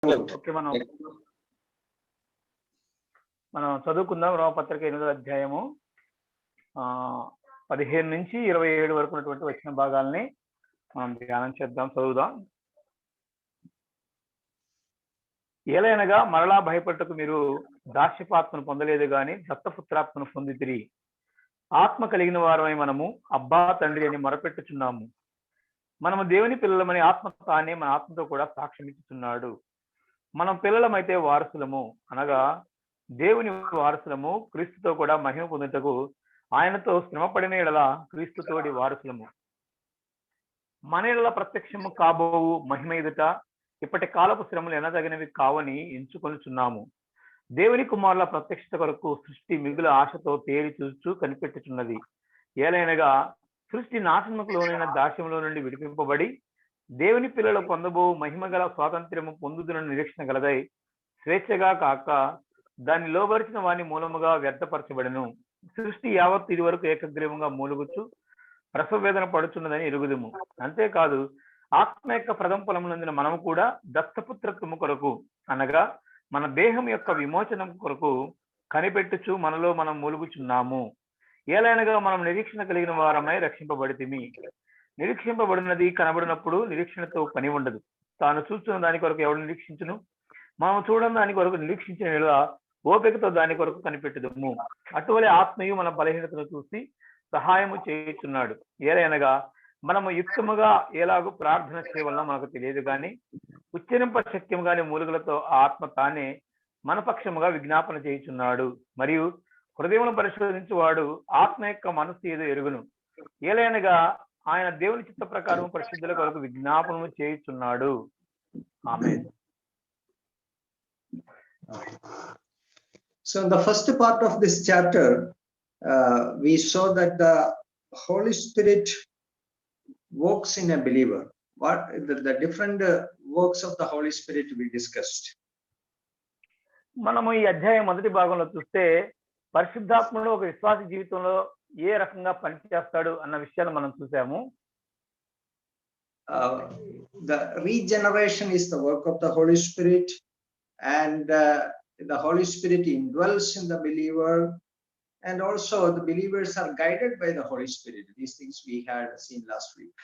Okay, మనం చదువుకుందాం. రోమపత్రిక 8వ అధ్యాయము 15 నుంచి 27 వరకు ఉన్నటువంటి వచ్చిన భాగాల్ని మనం ధ్యానం చేద్దాం, చదువుదాం. ఏలైనగా మరలా భయపడటకు మీరు దాస్యపాత్మను పొందలేదు గాని దత్తపుత్రాత్మను పొందితిరి. ఆత్మ కలిగిన వారమై మనము అబ్బా తండ్రి అని మొరపెట్టుచున్నాము. మనము దేవుని పిల్లలమని ఆత్మ తానే మన ఆత్మతో కూడా సాక్ష్యమిచ్చుచున్నాడు. మనం పిల్లలమైతే వారసులము, అనగా దేవుని వారసులము, క్రీస్తుతో కూడా మహిమ పొందుటకు ఆయనతో శ్రమపడిన ఎడల క్రీస్తుతోడి వారసులము. మన ఎడల ప్రత్యక్షము కాబోవు మహిమ ఎదుట ఇప్పటి కాలపు శ్రమలు ఎనదగినవి కావని ఎంచుకొనుచున్నాము. దేవుని కుమారుల ప్రత్యక్షత కొరకు సృష్టి మిగుల ఆశతో తేరి చూస్తూ కనిపెట్టుచున్నది. ఏలైనగా సృష్టి నాశనముకు లోనైన దాస్యములో నుండి విడిపింపబడి దేవుని పిల్లలు పొందబో మహిమ గల స్వాతంత్ర్యము పొందుతున్న నిరీక్షణ గలదై స్వేచ్ఛగా కాక దాన్ని లోబరిచిన వాని మూలముగా వ్యర్థపరచబడను. సృష్టి యావత్ ఇది వరకు ఏకగ్రీవంగా మూలుగుచు ప్రసవ వేదన పడుచున్నదని ఎరుగుదుము. అంతేకాదు ఆత్మ యొక్క ప్రథమ ఫలమునందిన మనము కూడా దత్తపుత్రత్వము కొరకు, అనగా మన దేహం యొక్క విమోచనం కొరకు కనిపెట్టుచు మనలో మనం మూలుగుచున్నాము. ఏలైనగా మనం నిరీక్షణ కలిగిన వారమై రక్షింపబడితిమి. నిరీక్షింపబడినది కనబడినప్పుడు నిరీక్షణతో పని ఉండదు. తాను చూస్తున్న దాని కొరకు ఎవరు నిరీక్షించును? మనం చూడని దాని కొరకు నిరీక్షించిన ఓపికతో దాని కొరకు కనిపెట్టుదము. అటువలే ఆత్మయు మన బలహీనతను చూసి సహాయము చేయుచున్నాడు. ఏలైనగా మనము యుక్తముగా ఎలాగూ ప్రార్థన చేయవలన మనకు తెలియదు కానీ ఉచ్చరింప శక్యం గాని మూలుగులతో ఆత్మ తానే మన పక్షముగా విజ్ఞాపన చేయుచున్నాడు. మరియు హృదయమును పరిశోధించువాడు ఆత్మ యొక్క మనస్సు ఏదో ఎరుగును. ఏలైనగా ఆయన దేవుని చిత్త ప్రకారం పరిశుద్ధుల కొరకు విజ్ఞాపనము చేయుచున్నాడు. ఆమేన్. So in the first part of this chapter, we saw that the Holy Spirit works in a believer. What the different works of the Holy Spirit we discussed. మనము ఈ అధ్యాయం మొదటి భాగంలో చూస్తే పరిశుద్ధాత్ముడు ఒక విశ్వాస జీవితంలో ఏ రకంగా పనిచేస్తాడు అన్న విషయాన్ని మనం చూసాము. The regeneration is the work of the Holy Spirit, and the Holy Spirit indwells in the believer, and also the believers are guided by the Holy Spirit. These things we had seen last week.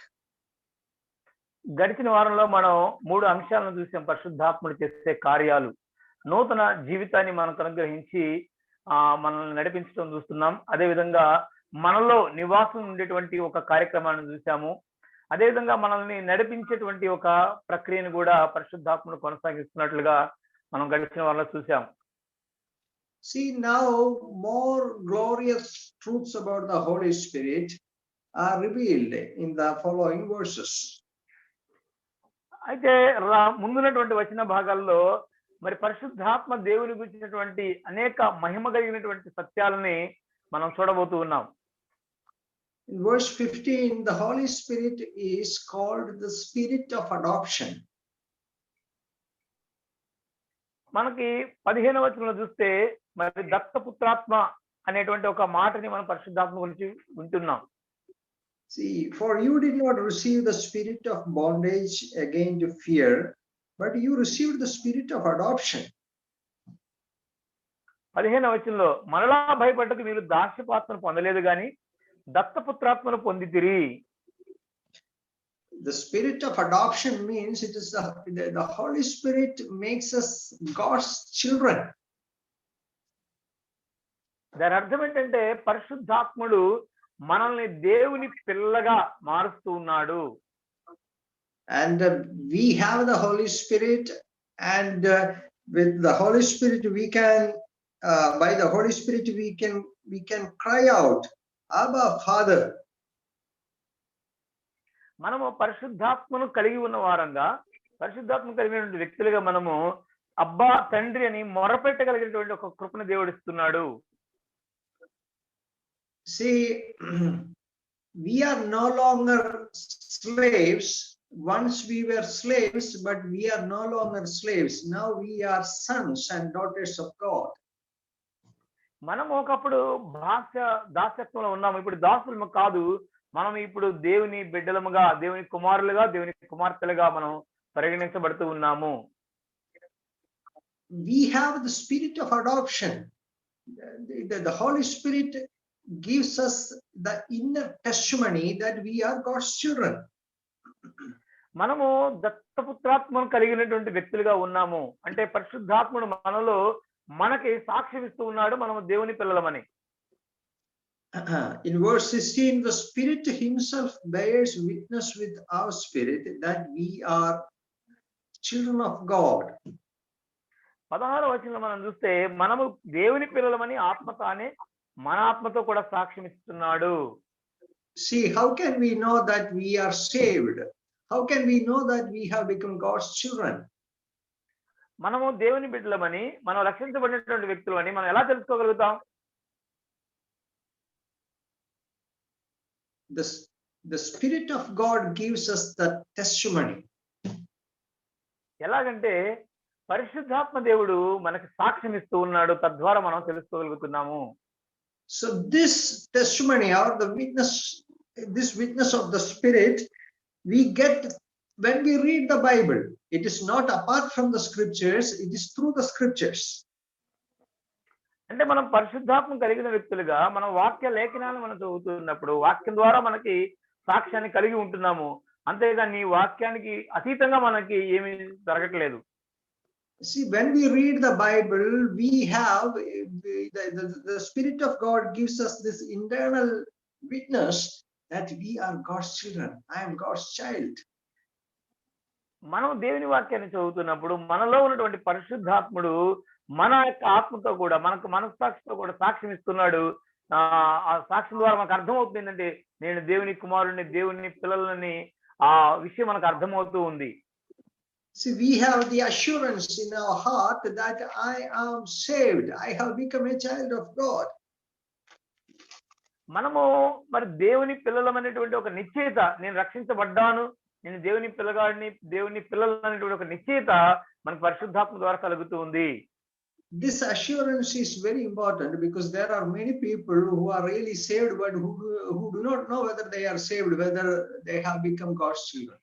గడిచిన వారంలో మనం 3 అంశాలను చూసాం. పరిశుద్ధాత్ముడు చేసే కార్యాలు, నూతన జీవితాన్ని మనకు అనుగ్రహించి మనల్ని నడిపించడం చూస్తున్నాం. అదేవిధంగా మనలో నివాసం ఉండేటువంటి ఒక కార్యక్రమాన్ని చూసాము. అదేవిధంగా మనల్ని నడిపించేటువంటి ఒక ప్రక్రియను కూడా పరిశుద్ధాత్ముడు కొనసాగిస్తున్నట్లుగా మనం గడిచిన వారంలో చూసాం. See, now more glorious truths about the Holy Spirit are revealed in the following verses. అయితే ముందున్నటువంటి వచన భాగాల్లో మరి పరిశుద్ధాత్మ దేవుని గురించినటువంటి అనేక మహిమ కలిగినటువంటి సత్యాలని మనం చూడబోతూ ఉన్నాం. In verse 15, the Holy Spirit is called the Spirit of adoption. మనకి 15వ వచనంలో చూస్తే మరి దత్తపుత్రాత్మ అనేటువంటి ఒక మాటని మనం పరిశుద్ధాత్మ గురించి వింటున్నాం. See, for you did not receive the spirit of bondage again to fear, but you received the spirit of adoption. 15వ వచనంలో మరలా భయపడటకు మీరు దాస్యపాత్మను పొందలేదు గాని దత్తపుత్రాత్మను పొందితిరి. The spirit of adoption means it is the Holy Spirit makes us God's children. దాని అర్థం ఏంటంటే పరిశుద్ధాత్ముడు మనల్ని దేవుని పిల్లగా మారుస్తూ ఉన్నాడు. And we have the Holy Spirit, and with the Holy Spirit we can by the Holy Spirit we can cry out, Abba, Father. మనము పరిశుద్ధాత్మను కలిగి ఉన్న వారంగా, పరిశుద్ధాత్మ కలిగిన వ్యక్తులుగా మనము అబ్బా తండ్రి అని మొరపెట్టగలిగినటువంటి ఒక కృపను దేవుడు ఇస్తున్నాడు. See, we are no longer slaves. Once we were slaves, but we are no longer slaves. Now we are sons and daughters of God. మనం ఒకప్పుడు దాస్యత్వంలో ఉన్నాము, ఇప్పుడు దాసులము కాదు. మనం ఇప్పుడు దేవుని బిడ్డలముగా, దేవుని కుమారులుగా, దేవుని కుమార్తెలుగా మనం పరిగణించబడుతూ ఉన్నాము. we have the spirit of adoption. The Holy Spirit gives us the inner testimony that we are God's children. మనము దత్తపుత్రాత్మను కలిగినటువంటి వ్యక్తులుగా ఉన్నాము అంటే పరిశుద్ధాత్ముడు మనలో మనకి సాక్ష్యం ఇస్తూ ఉన్నాడు మనము దేవుని పిల్లలమని. In verse 16, the Spirit Himself bears witness with our spirit that we are children of God. 16వ వచనంలో మనం చూస్తే మనము దేవుని పిల్లలమని ఆత్మ తానే మన ఆత్మతో కూడా సాక్ష్యం ఇస్తున్నాడు. See, how can we know that we are saved? How can we know that we have become God's children? మనము దేవుని బిడ్డలమని మనం రక్షించబడినటువంటి వ్యక్తులమని మనం ఎలా తెలుసుకోగలుగుతాం? The Spirit of God gives us the testimony. ఎలాగంటే పరిశుద్ధాత్మ దేవుడు మనకి సాక్ష్యం ఇస్తూ ఉన్నాడు, తద్వారా మనం తెలుసుకోగలుగుతున్నాము. So this testimony or the witness, this witness of the Spirit, we get when we read the Bible. It is not apart from the scriptures, it is through the scriptures. అంటే మనం పరిశుద్ధాత్మ కలిగిన వ్యక్తులుగా మనం వాక్య లేఖనాలను మనం చదువుతున్నప్పుడు వాక్యం ద్వారా మనకి సాక్ష్యాన్ని కలిగి ఉంటున్నాము. అంతేగాని వాక్యానికి అతీతంగా మనకి ఏమీ జరగట్లేదు. See, when we read the Bible, we have the Spirit of God gives us this internal witness that we are God's children. I am God's child. మనం దేవుని వాక్యాన్ని చదువుతున్నప్పుడు మనలో ఉన్నటువంటి పరిశుద్ధాత్ముడు మన యొక్క ఆత్మతో కూడా మనకు మనస్సాక్షితో కూడా సాక్ష్యం ఇస్తున్నాడు. ఆ సాక్ష్యం ద్వారా మనకు అర్థమవుతుంది ఏంటంటే నేను దేవుని కుమారుడిని, దేవుని పిల్లలని ఆ విషయం మనకు అర్థమవుతూ ఉంది. See, we have the assurance in our heart that I am saved. I have become a child of God. మనము మరి దేవుని పిల్లలమైనటువంటి ఒక నిశ్చయిత, నేను రక్షించబడ్డాను, నేను దేవుని పిల్లగాడిని, దేవుని పిల్లలు అనేటువంటి ఒక నిశ్చయిత మనకు పరిశుద్ధాత్మ ద్వారా కలుగుతూ ఉంది. This assurance is very important because there are many people who are really saved but who do not know whether they are saved, whether they have become God's children.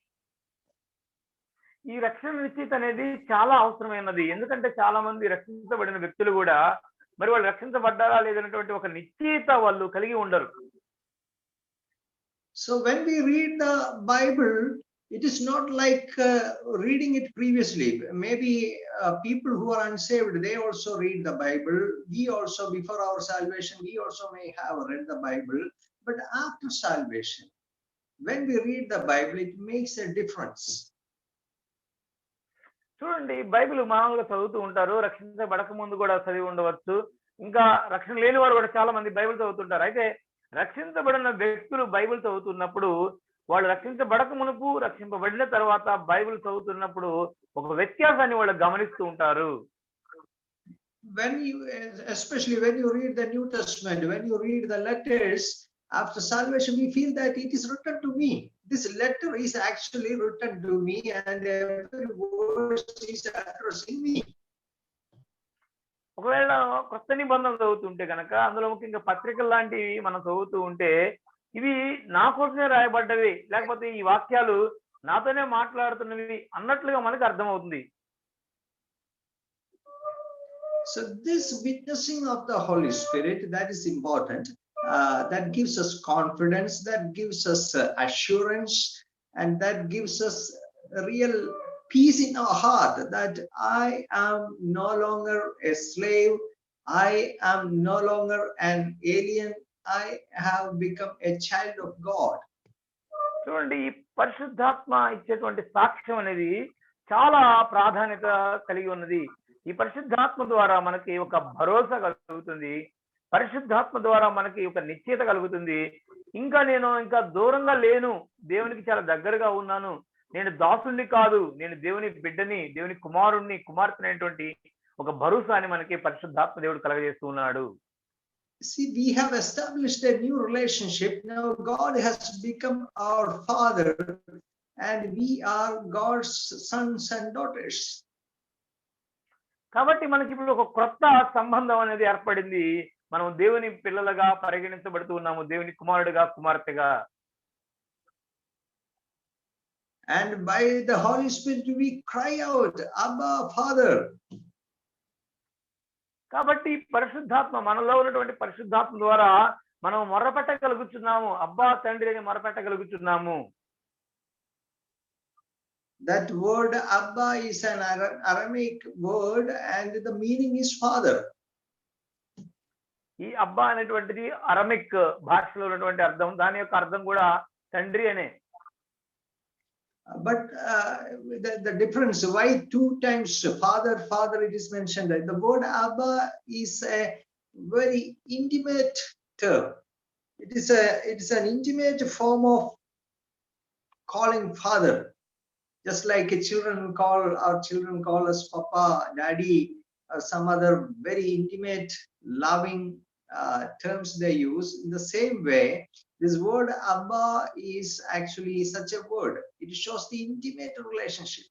ఈ రక్షణ నిశ్చయిత అనేది చాలా అవసరమైనది. ఎందుకంటే చాలా మంది రక్షించబడిన వ్యక్తులు కూడా మరి వాళ్ళు రక్షించబడ్డారా లేదనేటువంటి ఒక నిశ్చయిత వాళ్ళు కలిగి ఉండరు. So when we read the Bible, it is not like reading it previously. Maybe people who are unsaved, they also read the Bible. We also, before our salvation, we also may have read the Bible. But after salvation, when we read the Bible, it makes a difference. చూడండి, Bible మామూలుగా చదువుతూ ఉంటారు, రక్షించబడక ముందు కూడా చదివి ఉండవచ్చు, ఇంకా రక్షణ లేని వారు కూడా చాలా మంది బైబిల్ చదువుతుంటారు. అయితే రక్షించబడిన వ్యక్తులు బైబిల్ చదువుతున్నప్పుడు వాళ్ళు రక్షించబడక మునుపు, రక్షింపబడిన తర్వాత బైబిల్ చదువుతున్నప్పుడు ఒక వ్యత్యాసాన్ని వాళ్ళు గమనిస్తూ ఉంటారు. When you, especially when you read the New Testament, when you read the letters after salvation, we feel that it is written to me. This letter is actually written to me, and every word is addressing me. ఒకవేళ కొత్త నిబంధనలు చదువుతుంటే కనుక అందులో ముఖ్యంగా పత్రికలు లాంటివి మనం చదువుతూ ఉంటే ఇవి నా కోసమే రాయబడ్డవి, లేకపోతే ఈ వాక్యాలు నాతోనే మాట్లాడుతున్నవి అన్నట్లుగా మనకు అర్థమవుతుంది. So this witnessing of the Holy Spirit, that is important. That gives us confidence, that gives us assurance, and that gives us a real peace in our heart that I am no longer a slave, I am no longer an alien, I have become a child of God. చూడండి, ఈ పరిశుద్ధాత్మ ఇచ్చేటువంటి సాక్ష్యం అనేది చాలా ప్రాధాన్యత కలిగి ఉన్నది. ఈ పరిశుద్ధాత్మ ద్వారా మనకి ఒక భరోసా కలుగుతుంది, పరిశుద్ధాత్మ ద్వారా మనకి ఒక నిశ్చయత కలుగుతుంది. నేను ఇంకా దూరంగా లేను, దేవునికి చాలా దగ్గరగా ఉన్నాను, నేను దాసుని కాదు, నేను దేవుని బిడ్డని, దేవుని కుమారుణ్ణి, కుమార్తె అనేటువంటి ఒక భరోసాని మనకి పరిశుద్ధాత్మ దేవుడు కలగజేస్తూ ఉన్నాడు. See, we have established a new relationship. Now God has become our Father and we are God's sons and daughters. కాబట్టి మనకి ఇప్పుడు ఒక కొత్త సంబంధం అనేది ఏర్పడింది. మనం దేవుని పిల్లలుగా పరిగణించబడుతూ ఉన్నాము, దేవుని కుమారుడుగా, కుమార్తెగా. And by the Holy Spirit we cry out, Abba, Father. కాబట్టి పరిశుద్ధాత్మ మనలో ఉన్నటువంటి పరిశుద్ధాత్మ ద్వారా మనం మొరపెట్టగలుగుతున్నాము, అబ్బా తండ్రి అని మొరపెట్టగలుగుతున్నాము. That word Abba is an Aramaic word and the meaning is father. ఈ అబ్బా అనేటువంటిది అరమిక్ భాషలో ఉన్నటువంటి అర్థం, దాని యొక్క అర్థం కూడా తండ్రి అనే. But the difference, why 2 times father, father it is mentioned? The word Abba is a very intimate term. It is an intimate form of calling father. Just like our children call us papa, daddy, or some other very intimate, loving terms they use. In the same way, this word Abba is actually such a word. It shows the intimate relationship.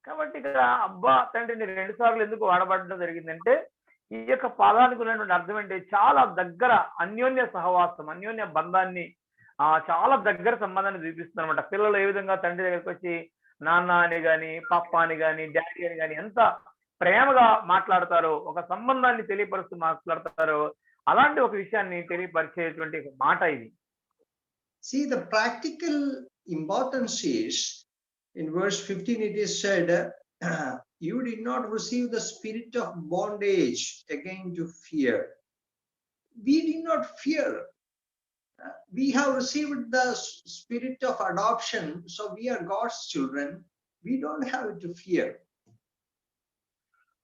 కాబట్టి ఇక్కడ అబ్బా తండ్రిని 2 సార్లు ఎందుకు వాడబడడం జరిగిందంటే, ఈ యొక్క పదానికి ఉన్నటువంటి అర్థం అంటే చాలా దగ్గర అన్యోన్య సహవాసం, అన్యోన్య బంధాన్ని, చాలా దగ్గర సంబంధాన్ని చూపిస్తుంది అనమాట. పిల్లలు ఏ విధంగా తండ్రి దగ్గరికి వచ్చి నాన్న అని గాని, పాప అని గాని, డాడీ అని గాని ఎంత ప్రేమగా మాట్లాడతారో, ఒక సంబంధాన్ని తెలియపరుస్తూ మాట్లాడతారో, అలాంటి ఒక విషయాన్ని తెలియపరిచేటువంటి ఒక మాట ఇది. See, the practical importance is, in verse 15 it is said, you did not receive the spirit of bondage again to fear. We did not fear. We have received the spirit of adoption, so we are God's children. We don't have to fear.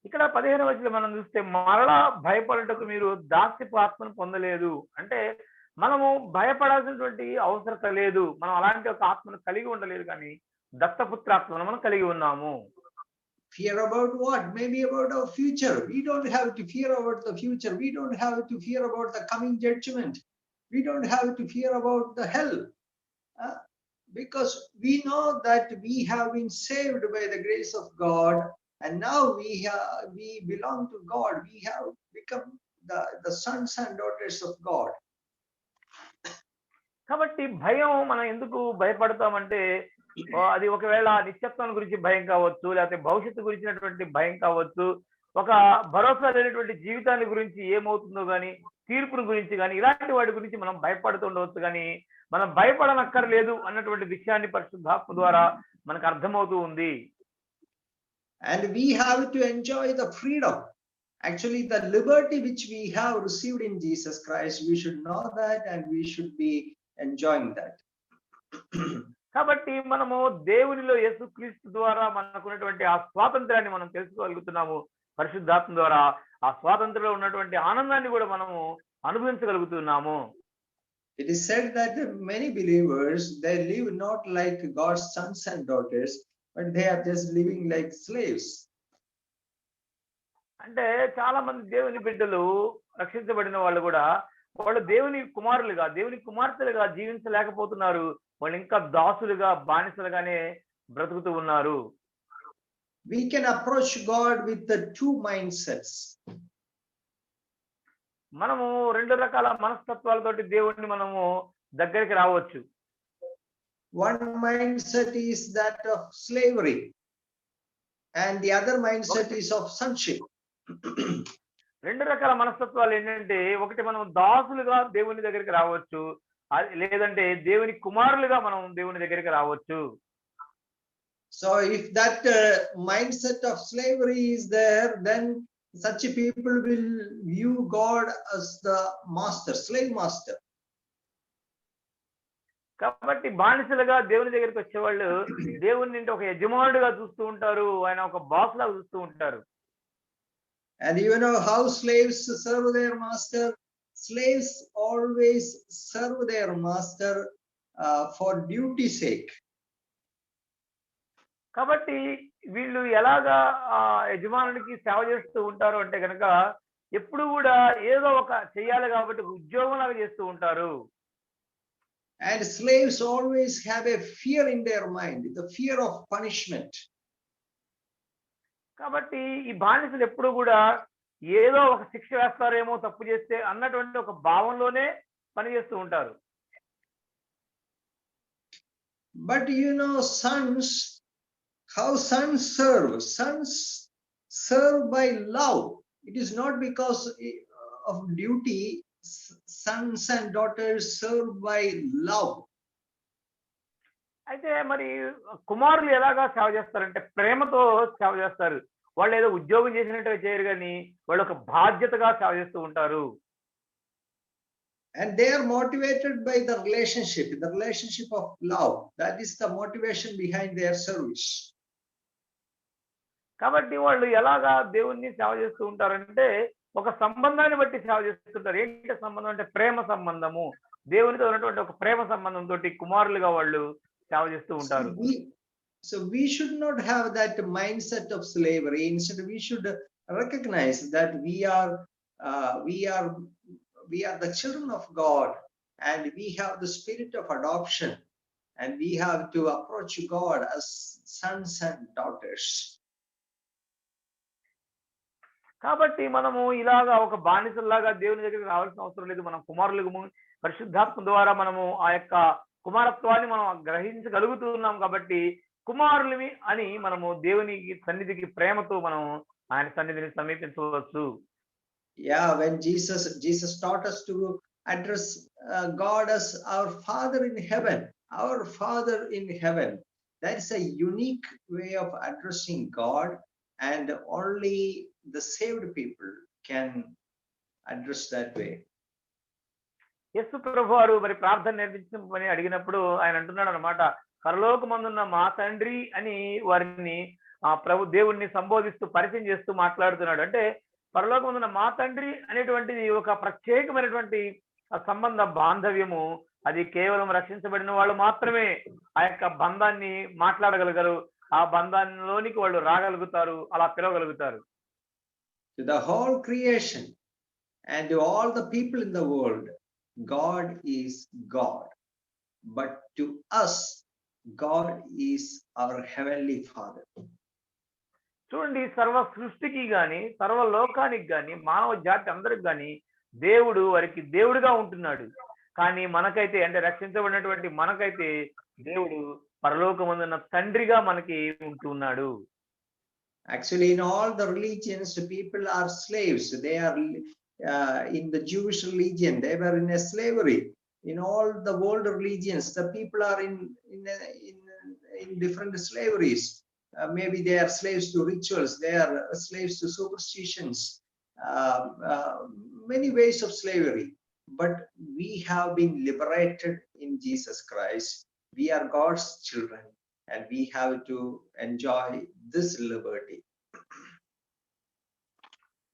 ఇక్కడ 15వ వచనంలో మనం చూస్తే, మరలా భయపడటకు మీరు దాస్యపాత్మను పొందలేదు అంటే, మనము భయపడాల్సినటువంటి అవసరత లేదు, మనం అలాంటి ఒక ఆత్మను కలిగి ఉండలేదు, కానీ దత్తపుత్రాత్మను మనం కలిగి ఉన్నాము. Fear about what? Maybe about our future. We don't have to fear about the future. We don't have to fear about the coming judgment. We don't have to fear about the hell, because we know that we have been saved by the grace of God, and now we belong to God. We have become the sons and daughters of God. కాబట్టి భయం, మనం ఎందుకు భయపడతామంటే, అది ఒకవేళ నిత్యత్వం గురించి భయం కావచ్చు, లేకపోతే భవిష్యత్తు గురించినటువంటి భయం కావచ్చు, ఒక భరోసా లేనటువంటి జీవితాన్ని గురించి ఏమవుతుందో గాని, తీర్పును గురించి గాని, ఇలాంటి వాటి గురించి మనం భయపడుతుండవచ్చు, కానీ మనం భయపడనక్కర్లేదు అన్నటువంటి విషయాన్ని పరిశుద్ధాత్మ ద్వారా మనకు అర్థమవుతూ ఉంది. And we have to enjoy the freedom, actually the liberty which we have received in Jesus Christ. We should know that and we should be enjoying that. కాబట్టి మనము దేవునిలో యేసుక్రీస్తు ద్వారా మనకున్నటువంటి ఆ స్వాతంత్రాన్ని మనం తెలుసుకోగలుగుతున్నాము. పరిశుద్ధాత్మ ద్వారా ఆ స్వాతంత్రంలో ఉన్నటువంటి ఆనందాన్ని కూడా మనము అనుభవించగలుగుతున్నాము. It is said that many believers, they live not like God's sons and daughters, but they are just living like slaves. అంటే చాలా మంది దేవుని బిడ్డలు, రక్షించబడిన వాళ్ళు కూడా, వాళ్ళు దేవుని కుమారులుగా, దేవుని కుమార్తెలుగా జీవించలేకపోతున్నారు. వాళ్ళు ఇంకా దాసులుగా, బానిసలుగానే బ్రతుకుతూ ఉన్నారు. We can approach God with the 2 mindsets. మనము 2 రకాల మనస్తత్వాలతోటి దేవుణ్ణి మనము దగ్గరికి రావచ్చు. One mindset is that of slavery, and the other mindset is of sonship. 2 రకాల మనస్తత్వాలు ఏంటంటే, ఒకటి మనం దాసులుగా దేవుని దగ్గరికి రావచ్చు, లేదంటే దేవుని కుమారులుగా మనం దేవుని దగ్గరికి రావచ్చు. So if that mindset of slavery is there, then such people will view God as the master, slave master. కాబట్టి బానిసలుగా దేవుని దగ్గరికి వచ్చేవాళ్ళు దేవుని ఒక యజమానుడిగా చూస్తూ ఉంటారు, ఆయన ఒక బాస్ లాగా చూస్తూ ఉంటారు. And you know how slaves serve their master? Slaves always serve their master for duty sake. కాబట్టి వీళ్ళు ఎలాగా యజమానుడికి సేవ చేస్తూ ఉంటారు అంటే కనుక, ఎప్పుడు కూడా ఏదో ఒక చెయ్యాలి కాబట్టి ఉద్యోగం లాగా చేస్తూ ఉంటారు. And slaves always have a fear in their mind, the fear of punishment. కాబట్టి ఈ బానిసలు ఎప్పుడు కూడా ఏదో ఒక శిక్ష వేస్తారేమో తప్పు చేస్తే అన్నటువంటి ఒక భావంలోనే పనిచేస్తూ ఉంటారు. But you know, sons, how sons serve? Sons serve by love. It is not because of duty. Sons and daughters serve by love. అయితే మరి కుమారులు ఎలాగా సేవ చేస్తారంటే ప్రేమతో సేవ చేస్తారు. వాళ్ళు ఏదో ఉద్యోగం చేసినట్టుగా చేయరు కానీ వాళ్ళు ఒక బాధ్యతగా సేవ చేస్తూ ఉంటారు. And they are motivated by the relationship of love. That is the motivation behind their service. కాబట్టి వాళ్ళు ఎలాగా దేవుణ్ణి సేవ చేస్తూ ఉంటారంటే ఒక సంబంధాన్ని బట్టి సేవ చేస్తుంటారు. ఏంటి సంబంధం అంటే ప్రేమ సంబంధము. దేవునితో ఉన్నటువంటి ఒక ప్రేమ సంబంధంతో కుమారులుగా వాళ్ళు సేవ చేస్తూ ఉంటారు. So we should not have that mindset of slavery. Instead, we should recognize that we are the children of God, and we have the spirit of adoption, and we have to approach God as sons and daughters. కాబట్టి మనము ఇలాగా ఒక బానిసల్లాగా దేవుని దగ్గరికి రావాల్సిన అవసరం లేదు. మనం కుమారులకు పరిశుద్ధాత్మ ద్వారా మనము ఆ యొక్క కుమారత్వాన్ని మనం గ్రహించగలుగుతున్నాం కాబట్టి కుమారులమి అని మనము దేవునికి సన్నిధికి ప్రేమతో మనం ఆయన సన్నిధిని సమీపించవచ్చు. Yeah, when Jesus taught us to address God as our Father in heaven, our Father in heaven. That is a unique way of addressing God, and only the saved people can address that way. యేసు ప్రభువారు మరి ప్రార్థన నేర్పించమని అడిగినప్పుడు ఆయన అంటున్నాడు అన్నమాట, పరలోకమందున్న మా తండ్రి అని వారిని ప్రభు దేవుణ్ణి సంబోధిస్తూ పరిచయం చేస్తూ మాట్లాడుతున్నాడు. అంటే పరలోకమందున్న మా తండ్రి అనేటువంటిది ఒక ప్రత్యేకమైనటువంటి సంబంధ బాంధవ్యము. అది కేవలం రక్షించబడిన వాళ్ళు మాత్రమే ఆ యొక్క బంధాన్ని మాట్లాడగలగరు, ఆ బంధాల్లోనికి వాళ్ళు రాగలుగుతారు, అలా పిలవగలుగుతారు. To the whole creation and to all the people in the world, God is God. But to us, God is our heavenly Father. చూడండి, సర్వ సృష్టికి గాని సర్వ లోకానికి గాని మానవ జాతి అందరికి గాని దేవుడు వారికి దేవుడుగా ఉంటున్నాడు. కానీ మనకైతే అంటే రక్షించబడినటువంటి మనకైతే దేవుడు పరలోకమందున్న తండ్రిగా మనకి ఉంటున్నాడు. Actually, in all the religions, people are slaves. They are in the Jewish religion, they were in a slavery. In all the world religions, the people are in different slaveries. Maybe they are slaves to rituals, they are slaves to superstitions, many ways of slavery. But we have been liberated in Jesus Christ. We are God's children, and we have to enjoy this liberty.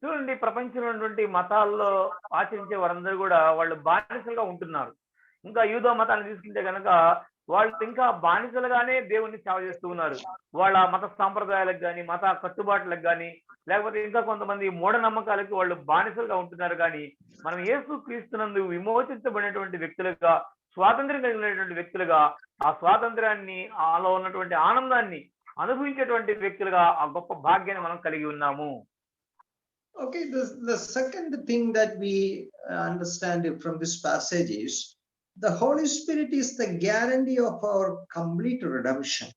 చూడండి, ప్రపంచంలో ఉన్నటువంటి మతాల్లో ఆచరించే వారందరూ కూడా వాళ్ళు బానిసలుగా ఉంటున్నారు. ఇంకా యూదా మతాన్ని తీసుకుంటే కనుక వాళ్ళు ఇంకా బానిసలుగానే దేవుణ్ణి సేవ చేస్తూ ఉన్నారు. వాళ్ళ మత సాంప్రదాయాలకు కానీ మత కట్టుబాట్లకు కానీ లేకపోతే ఇంకా కొంతమంది మూఢనమ్మకాలకి వాళ్ళు బానిసలుగా ఉంటున్నారు. కానీ మనం యేసు క్రీస్తునందు విమోచించబడినటువంటి వ్యక్తులుగా, స్వాతంత్ర్యం కలిగినటువంటి వ్యక్తులుగా, ఆ స్వాతంత్ర్యాన్ని ఆలో ఉన్నటువంటి ఆనందాన్ని అనుభవించేటువంటి వ్యక్తులుగా ఆ గొప్ప భాగ్యాన్ని మనం కలిగి ఉన్నాము. Okay, the second thing that we understand from this passage is the Holy Spirit is the guarantee of our complete redemption.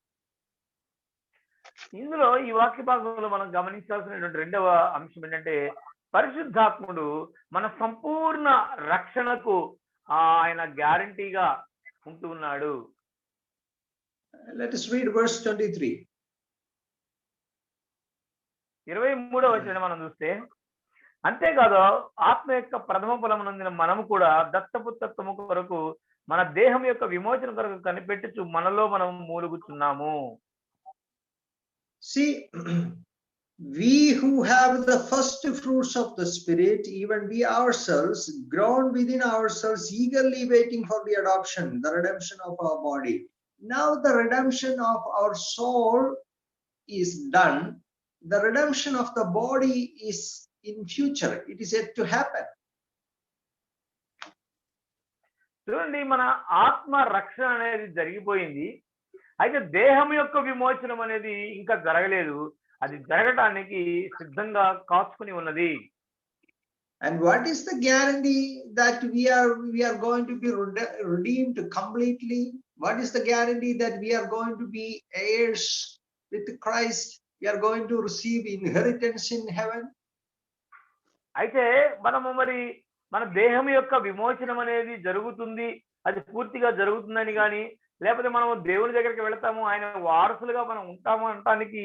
ఇందులో ఈ వాక్య భాగంలో మనం గమనించాల్సినటువంటి రెండవ అంశం ఏంటంటే పరిశుద్ధాత్ముడు మన సంపూర్ణ రక్షణకు ఆయన గ్యారంటీగా ఉంటూ ఉన్నాడు. Let us read verse 23. 23వ వచనం మనం చూస్తే, అంతేకాదు ఆత్మ యొక్క ప్రథమ ఫలమునందిన మనము కూడా దత్తపుత్రత్వము కొరకు మన దేహం యొక్క విమోచన కొరకు కనిపెట్టుచు మనలో మనం మూలుగుచున్నాము. See, we who have the first fruits of the Spirit, even we ourselves, grown within ourselves, eagerly waiting for the adoption, the redemption of our body. Now the redemption of our soul is done. The redemption of the body is in future. It is yet to happen. చూడండి, మన ఆత్మ రక్షణ అనేది జరిగిపోయింది. అయితే దేహం యొక్క విమోచనం అనేది ఇంకా జరగలేదు. అది జరగడానికి సిద్ధంగా కాచుకుని ఉన్నది. And what is the guarantee that we are going to be redeemed completely? What is the guarantee that we are going to be heirs with Christ we are going to receive inheritance in heaven. అయితే మనము మరి మన దేహం యొక్క విమోచనం అనేది జరుగుతుంది, అది పూర్తిగా జరుగుతుందని కానీ, లేకపోతే మనము దేవుని దగ్గరికి వెళతాము, ఆయన వారసులుగా మనం ఉంటాము అనటానికి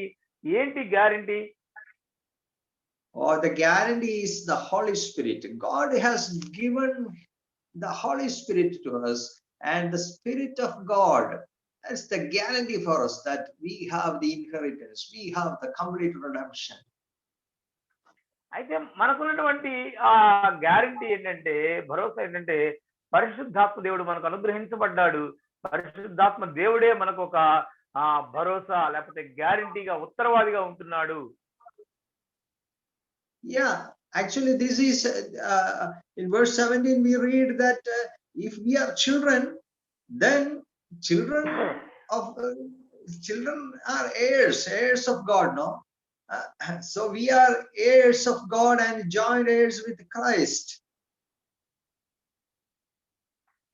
ఏంటి guarantee? Or the guarantee is the Holy Spirit. God has given the Holy Spirit to us, and the Spirit of God, that's the guarantee for us that we have the inheritance, we have the complete redemption. అయితే మనకున్నటువంటి ఆ guarantee ఏంటంటే, భరోసా ఏంటంటే, పరిశుద్ధాత్మ దేవుడు మనకు అనుగ్రహించబడ్డాడు. పరిశుద్ధాత్మ దేవుడే మనకు ఒక భరోసా లేకపోతే గ్యారంటీగా ఉత్తరవాదిగా ఉంటున్నాడు. Yeah, actually this is in verse 17 we read that if we are children, then children are heirs of God, no? So we are heirs of God and joint heirs with Christ.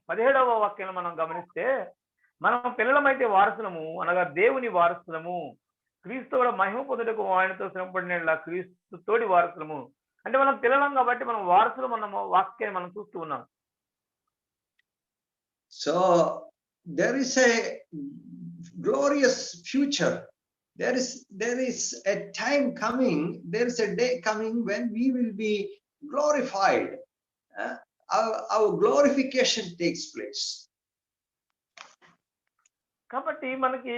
17వ వాక్యం మనం గమనిస్తే, మనం పిల్లలమైతే వారసులము, అనగా దేవుని వారసులము, క్రీస్తు కూడా మహిమ పొందుటకు ఆయనతో శ్రమపడిన క్రీస్తు తోడి వారసులము. అంటే మనం పిల్లలం కాబట్టి మనం వారసులం అన్న వాక్యాన్ని మనం చూస్తూ ఉన్నాం. So there is a glorious future. There is a time coming, there is a day coming when we will be glorified. Our glorification takes place. కాబట్టి మనకి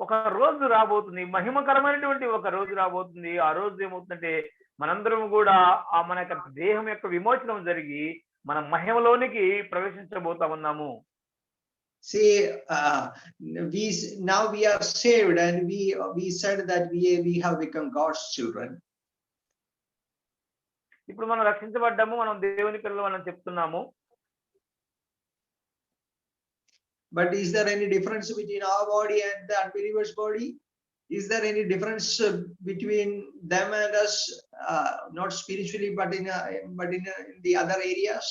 ఒక రోజు రాబోతుంది, మహిమకరమైనటువంటి ఒక రోజు రాబోతుంది. ఆ రోజు ఏమవుతుందంటే, మనందరం కూడా మన యొక్క దేహం యొక్క విమోచనం జరిగి మన మహిమలోనికి ప్రవేశించబోతా ఉన్నాము. See, now we are saved, and we said that we have become God's children. ఇప్పుడు మనం రక్షించబడ్డాము, మనం దేవుని పిల్లలు అని చెప్తున్నాము. But is there any difference between our body and the unbeliever's body? Is there any difference between them and us, not spiritually, but in the other areas?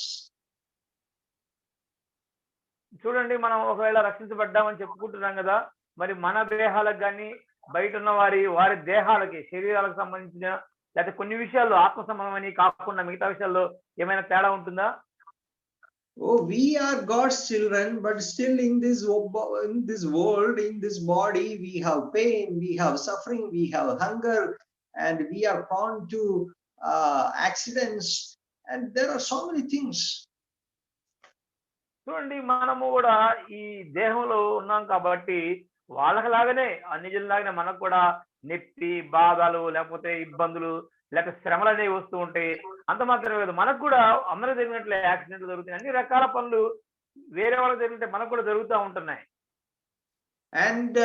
చూడండి, మనం ఒకవేళ రక్షించబడ్డామని చెప్పుకుంటున్నాం కదా, మరి మన దేహాలకు కానీ బయట ఉన్న వారి దేహాలకి, శరీరాలకు సంబంధించిన లేకపోతే కొన్ని విషయాల్లో ఆత్మ సంబంధమని కాకుండా మిగతా విషయాల్లో ఏమైనా తేడా ఉంటుందా? Oh, we are God's children, but still in this world, in this body, we have pain, we have suffering, we have hunger, and we are prone to accidents, and there are so many things. చూడండి, మనము కూడా ఈ దేహంలో ఉన్నాం కాబట్టి వాళ్ళలాగానే అన్ని జనులాగానే మనకు కూడా నొప్పి, బాధలు, లేకపోతే ఇబ్బందులు, లేకపోతే శ్రమలు అనేవి వస్తూ ఉంటాయి. అంత మాత్రమే కాదు, మనకు కూడా అందరూ జరిగినట్లే యాక్సిడెంట్లు జరుగుతాయి. అన్ని రకాల పనులు వేరే వాళ్ళకి జరిగితే మనకు కూడా జరుగుతూ ఉంటున్నాయి. And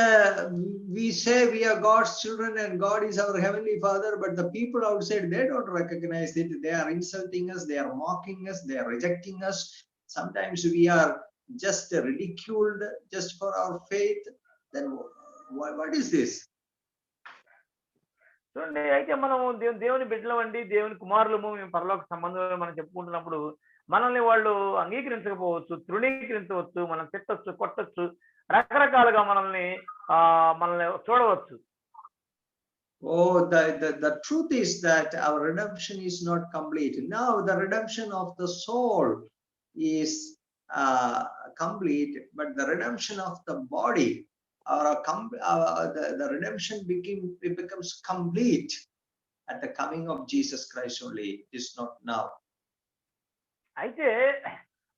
we say we are God's children and God is our heavenly Father, but the people outside, they don't recognize it. They are insulting us, they are mocking us, they are rejecting us. Sometimes we are just ridiculed just for our faith. Then what is this? చూడండి, అయితే మనము దేవుని బిడ్డలమండి, దేవుని కుమారులము, మేము పరలోక సంబంధంలో మనం చెప్పుకుంటున్నప్పుడు మనల్ని వాళ్ళు అంగీకరించకపోవచ్చు, తృణీకరించవచ్చు, మనం తిట్టొచ్చు, కొట్టొచ్చు, రకరకాలుగా మనల్ని చూడవచ్చు. Oh, the truth is that our redemption is not complete. Now the redemption of the soul is complete, but the redemption of the body, the redemption becomes complete at the coming of Jesus Christ only. It is not now. అయితే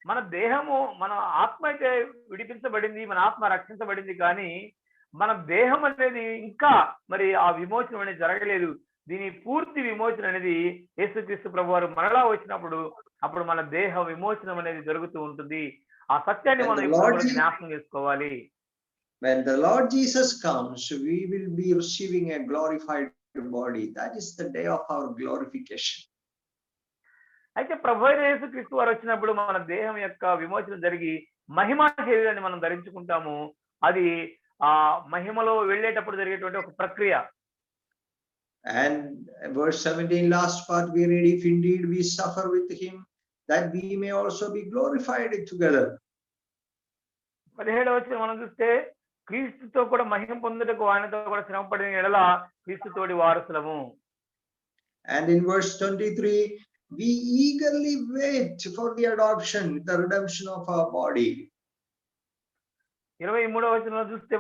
మన దేహము, మన ఆత్మ అయితే విడిపించబడింది, మన ఆత్మ రక్షించబడింది, కానీ మన దేహం అనేది ఇంకా మరి ఆ విమోచనం అనేది జరగలేదు. దీని పూర్తి విమోచన అనేది యేసుక్రీస్తు ప్రభువారు మరలా వచ్చినప్పుడు అప్పుడు మన దేహ విమోచనం అనేది జరుగుతూ ఉంటుంది. ఆ సత్యాన్ని మనం ఇప్పుడు జ్ఞాపకం చేసుకోవాలి. When the Lord Jesus comes, we will be receiving a glorified body. That is the day of our glorification. అయితే ప్రభువైన యేసుక్రీస్తు వారు వచ్చినప్పుడు మన దేహం యొక్క విమోచన జరిగి మహిమా శరీరాన్ని మనం ధరించుకుంటాము. అది ఆ మహిమలో వెళ్ళేటప్పుడు జరిగేటువంటి ఒక ప్రక్రియ. And verse 17, last part we read, if indeed we suffer with him, that we may also be glorified together. 17వ వచనం మనం చూస్తే, క్రీస్తుతో కూడా మహిమ పొందుటకు ఆయనతో కూడా శ్రమ పడిన ఎడల క్రీస్తుతోటి వారసులము. And in verse 23, we eagerly wait for the adoption, the redemption of our body. 23వ వచనంలో చూస్తే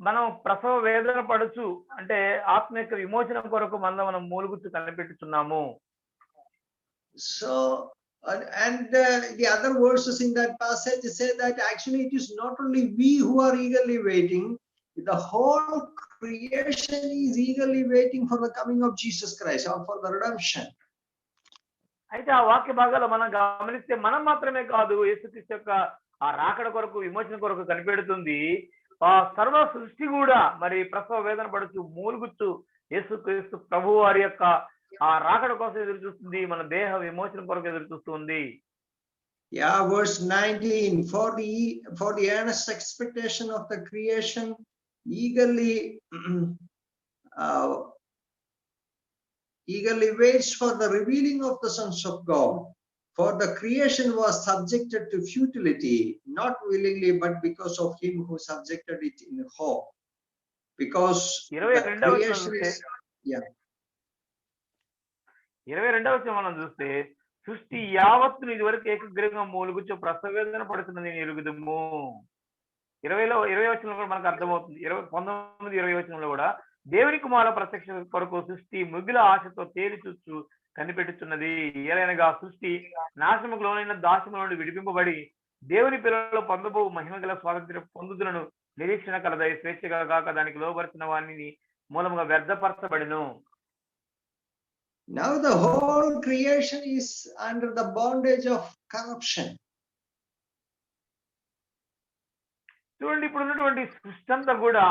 మనం ప్రసవ వేదన పడుచు అంటే ఆత్మ యొక్క విమోచనం కొరకు మనం మూలుగుచ్చు కనిపెట్టుచున్నాము. So, and the other verses in that passage say that actually it is not only we who are eagerly waiting, the whole creation is eagerly waiting for the coming of Jesus Christ or for the redemption. అయితే ఆ వాక్య భాగాలు మనం గమనిస్తే మనం మాత్రమే కాదు, యేసుక్రీస్తు యొక్క ఆ రాకడ కొరకు విమోచన కొరకు కనిపెడుతుంది. ఆ సర్వ సృష్టి కూడా మరి ప్రసవ వేదన పడుచు మూలుగుచ్చు యేసుక్రీస్తు ప్రభు వారి యొక్క ఆ రాకడ కోసం ఎదురు చూస్తుంది, మన దేహ విమోచన కొరకు ఎదురు చూస్తుంది. Yeah, verse 19, for the earnest expectation of the creation eagerly waits for the revealing of the sons of God. For the creation was subjected to futility, not willingly, but because of him who subjected it in hope. Because the creation is, yeah. 22వ వచనం మనం చూస్తే సృష్టి యావత్తును ఇదివరకు ఏకగ్రీవంగా మూలుగుచ్చు ప్రసవేదన పడుతున్నది ఎరుగుదుము. 20వ వచనంలో కూడా మనకు అర్థమవుతుంది. 19, 20 వచనంలో కూడా దేవుని కుమార ప్రత్యక్ష కొరకు సృష్టి మిగుల ఆశతో తేలి చూచు కనిపెట్టుచున్నది. ఏలైనగా సృష్టి నాశనముకు లోనైన దాస్యము నుండి విడిపింపబడి దేవుని పిల్లలు పొందబో మహిమ గల స్వాతంత్ర్యం పొందుతులను నిరీక్షణ కలదై స్వేచ్ఛగా కాక దానికి లోబడుతున్న వారిని మూలముగా వ్యర్థపరచబడిను. Now the whole creation is under the bondage of corruption. చూడండి, ఇప్పుడు ఉన్నటువంటి సృష్టి అంతా కూడా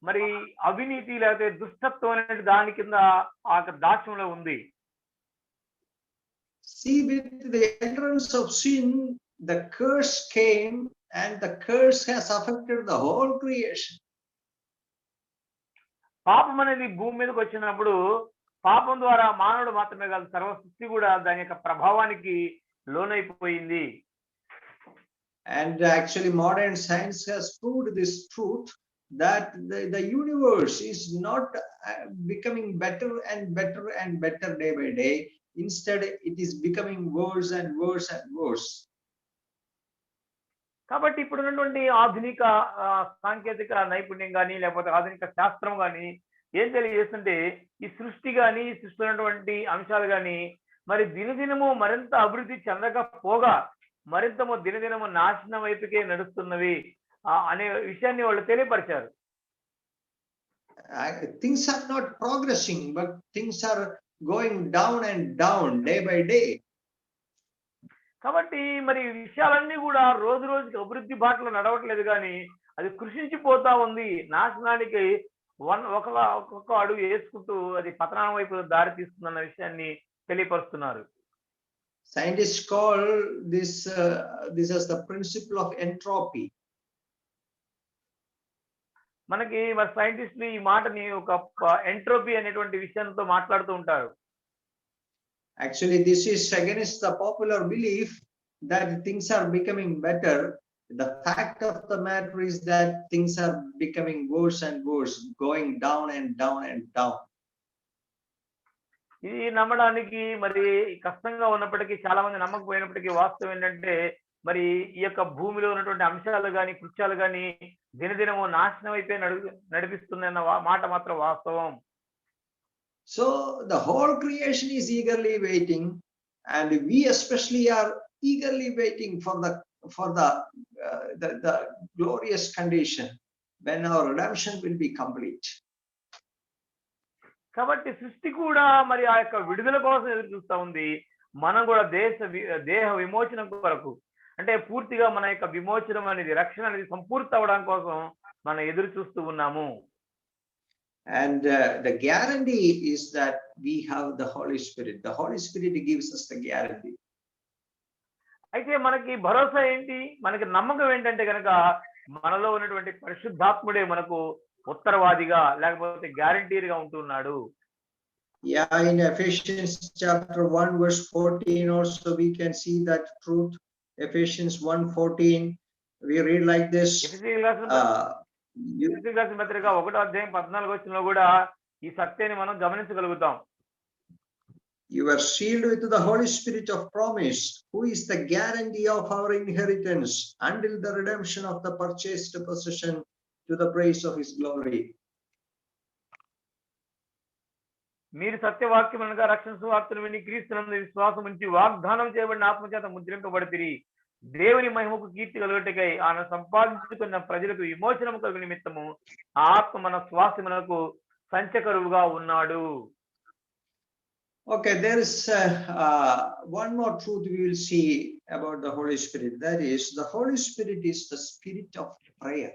మరి అవినీతి లేకపోతే దుష్టత్వం అనే దాని కింద ఆ దాస్యంలో ఉంది. See, with the entrance of sin, the curse came, and the curse has affected the whole creation. పాపం అనేది భూమి మీదకి వచ్చినప్పుడు పాపం ద్వారా మానవుడు మాత్రమే కాదు, సర్వ సృష్టి కూడా దాని యొక్క ప్రభావానికి లోనైపోయింది. And actually modern science has proved this truth, that the universe is not becoming better and better and better day by day. Instead, it is becoming worse and worse and worse. కాబట్టి ఇప్పుడు ఉన్నటువంటి ఆధునిక సాంకేతిక నైపుణ్యం కానీ లేకపోతే ఆధునిక శాస్త్రం కానీ ఏం తెలియజేస్తుంటే ఈ సృష్టి కానీ ఈ సృష్టిలో ఉన్నటువంటి అంశాలు కానీ మరి దినదినము మరింత అభివృద్ధి చెందకపోగా మరింత దినదినము నాశనం వైపుకే నడుస్తున్నవి అనే విషయాన్ని వాళ్ళు తెలియపరిచారు. Things are not progressing, but things are going down and down day by day. కాబట్టి మరి విషయాలన్నీ కూడా రోజు రోజుకి అభివృద్ధి బాటలో నడవట్లేదు, కానీ అది కృషించిపోతా ఉంది. నాశనానికి ఒక్కొక్క అడుగు వేసుకుంటూ అది పతనం వైపు దారి తీస్తుందన్న విషయాన్ని తెలియపరుస్తున్నారు. Scientists call this as the principle of entropy. మనకి మరి సైంటిస్టులు ఈ మాటని ఒక ఎంట్రోపీ అనేటువంటి విషయంతో మాట్లాడుతూ ఉంటారు. Actually, this is against the popular belief that things are becoming better. The fact of the matter is that things are becoming worse and worse, going down and down and down. ఇది నమ్మడానికి మరి కష్టంగా ఉన్నప్పటికీ, చాలా మంది నమ్మకపోయినప్పటికీ వాస్తవం ఏంటంటే మరి ఈ యొక్క భూమిలో ఉన్నటువంటి అంశాలు కానీ కృత్యాలు కానీ దినదినము నాశనం అయిపోయి నడిపిస్తుందన్న మాట మాత్రం వాస్తవం. So the whole creation is eagerly waiting, and we especially are eagerly waiting for the glorious condition when our redemption will be complete. కాబట్టి సృష్టి కూడా మరి ఆ యొక్క విడుదల కోసం ఎదురు చూస్తా ఉంది. మనం కూడా దేహ విమోచనం కొరకు, అంటే పూర్తిగా మన యొక్క విమోచనం అనేది, రక్షణ అనేది సంపూర్తి అవడం కోసం మనం ఎదురు చూస్తూ ఉన్నాము. And the guarantee is that we have the Holy Spirit. The Holy Spirit gives us the guarantee. అయితే మనకి భరోసా ఏంటి, మనకి నమ్మకం ఏంటంటే కనుక మనలో ఉన్నటువంటి పరిశుద్ధాత్ముడే మనకు ఉత్తరవాదిగా లేకపోతే గ్యారంటీగా ఉంటున్నాడు. Yeah, in Ephesians chapter 1 verse 14 also we can see that truth. Ephesians 1:14, we read like this. ఎఫెసీయులకు రాసిన You, ఎఫెసీయులకు రాసిన పత్రిక 1వ అధ్యాయం 14వ వచనంలో కూడా ఈ సత్యాన్ని మనం గమనించగలుగుతాం. you were sealed with the Holy Spirit of promise, who is the guarantee of our inheritance until the redemption of the purchased possession to the praise of his glory. మీరు సత్యవాక్యం అనగా రక్షణ సువార్తను విని క్రీస్తునందు విశ్వాసం ఉంచి వాగ్దానం చేయబడిన ఆత్మచేత ముద్రింపబడితిరి. దేవుని మహిమకు కీర్తి కలుగుటకై ఆయన సంపాదించుకున్న ప్రజలకు విమోచనము కలుగు నిమిత్తము ఆ ఆత్మ మన స్వాస్థ్యమునకు సంచకరువుగా ఉన్నాడు. Okay, there is one more truth we will see about the Holy Spirit. That is, the Holy Spirit is the spirit of prayer.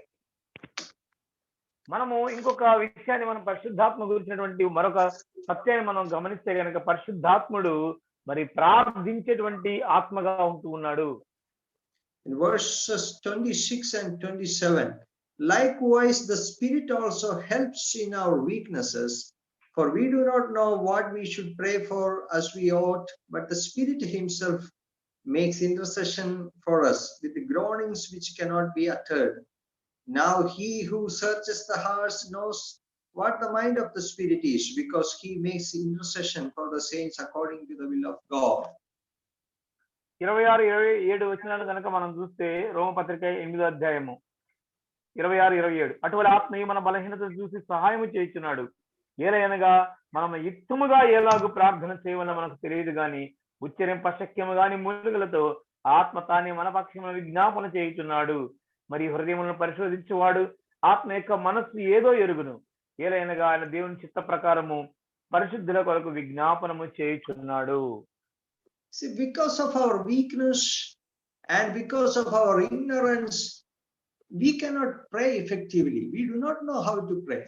మనము ఇంకొక విషయాన్ని మనం పరిశుద్ధాత్మ గురించినటువంటి మరొక సత్యాన్ని మనం గమనిస్తే కనుక పరిశుద్ధాత్ముడు మరి ప్రార్థించేటువంటి ఆత్మగా ఉంటూ ఉన్నాడు. In verses 26 and 27, likewise the Spirit also helps in our weaknesses, for we do not know what we should pray for as we ought, but the Spirit himself makes intercession for us with the groanings which cannot be uttered. Now he who searches the hearts knows what the mind of the Spirit is, because he makes intercession for the saints according to the will of God. 26-27 వచనాలు కనుక మనం చూస్తే రోమపత్రిక 8వ అధ్యాయము 26-27, అటువంటి ఆత్మీయ మన బలహీనతను చూసి సహాయము చేయుచున్నాడు. ఏలయనగా మనం యుక్తముగా ఎలాగూ ప్రార్థన చేయవలన మనకు తెలియదు గాని ఉచ్చరింప శక్యము గాని మూలికలతో ఆత్మ తానే మన పక్షమున విజ్ఞాపన చేయుచున్నాడు. మరి హృదయములను పరిశోధించువాడు ఆత్మ యొక్క మనస్సు ఏదో ఎరుగును. ఏలైనగా ఆయన దేవుని చిత్త ప్రకారము పరిశుద్ధుల కొరకు విజ్ఞాపనము చేయుచున్నాడు. See, because of our weakness and because of our ignorance, we cannot pray effectively. We do not know how to pray.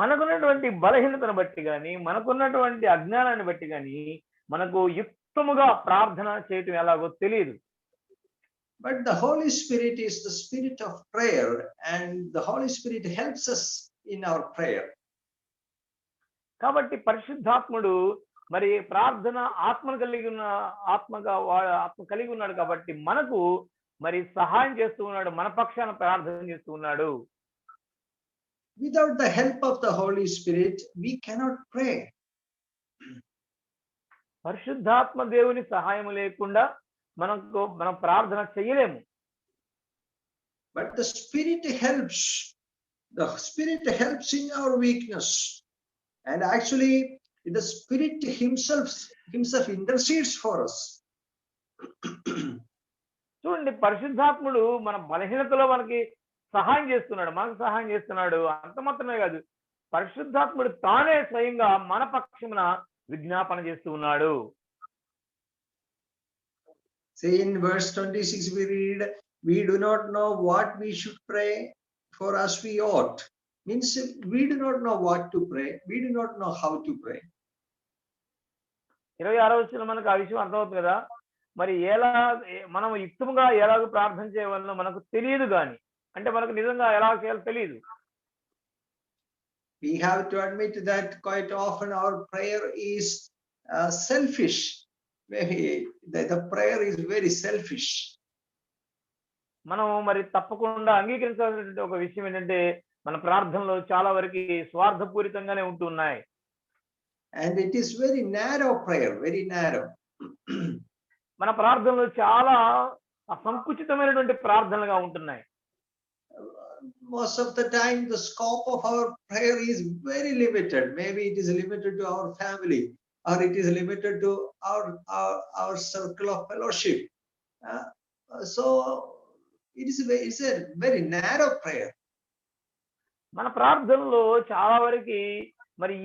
మనకున్నటువంటి బలహీనతను బట్టి గాని మనకున్నటువంటి అజ్ఞానాన్ని బట్టి గాని మనకు యుక్తముగా ప్రార్థన చేయటం ఎలాగో తెలియదు. But the Holy Spirit is the spirit of prayer, and the Holy Spirit helps us in our prayer. కాబట్టి పరిశుద్ధాత్ముడు మరి ప్రార్థన ఆత్మ కలిగి ఉన్నాడు కాబట్టి మనకు మరి సహాయం చేస్తూ ఉన్నాడు, మన పక్షాన ప్రార్థన చేస్తూ ఉన్నాడు. Without the help of the Holy Spirit, we cannot pray. పరిశుద్ధాత్మ దేవుని సహాయం లేకుండా మనం ప్రార్థన చేయలేము. But the Spirit helps. The Spirit helps in our weakness, and actually, the Spirit himself intercedes for us. చూడండి, పరిశుద్ధాత్ముడు మన బలహీనతలో మనకి సహాయం చేస్తున్నాడు, మనకు సహాయం చేస్తున్నాడు. అంత మాత్రమే కాదు, పరిశుద్ధాత్ముడు తానే స్వయంగా మన పక్షమున విజ్ఞాపన చేస్తూ ఉన్నాడు. See, in verse 26 we read, we do not know what we should pray for as we ought. Means we do not know what to pray, we do not know how to pray. 26వ వచనంలో మనకు ఆ విషయం అర్థమవుతుంది కదా. మరి మనం యుక్తముగా ఎలాగ ప్రార్థన చేయవలనో మనకు తెలియదు గాని, అంటే మనకు నిజంగా ఎలా చేయాలో తెలియదు. We have to admit that quite often our prayer is selfish. Maybe the prayer is very selfish. మనం మరి తప్పకుండా అంగీకరించాల్సినటువంటి ఒక విషయం ఏంటంటే మన ప్రార్థనలో చాలా వరకు స్వార్థపూరితంగానే ఉంటున్నాయి. And it is very narrow prayer, very narrow. మన ప్రార్థనలు చాలా సంకుచితమైనటువంటి ప్రార్థనలుగా ఉంటున్నాయి. Most of the time the scope of our prayer is very limited. Maybe it is limited to our family, or it is limited to our circle of fellowship. So it's a very narrow prayer. మన ప్రార్థనలో చాలా వరకు మరి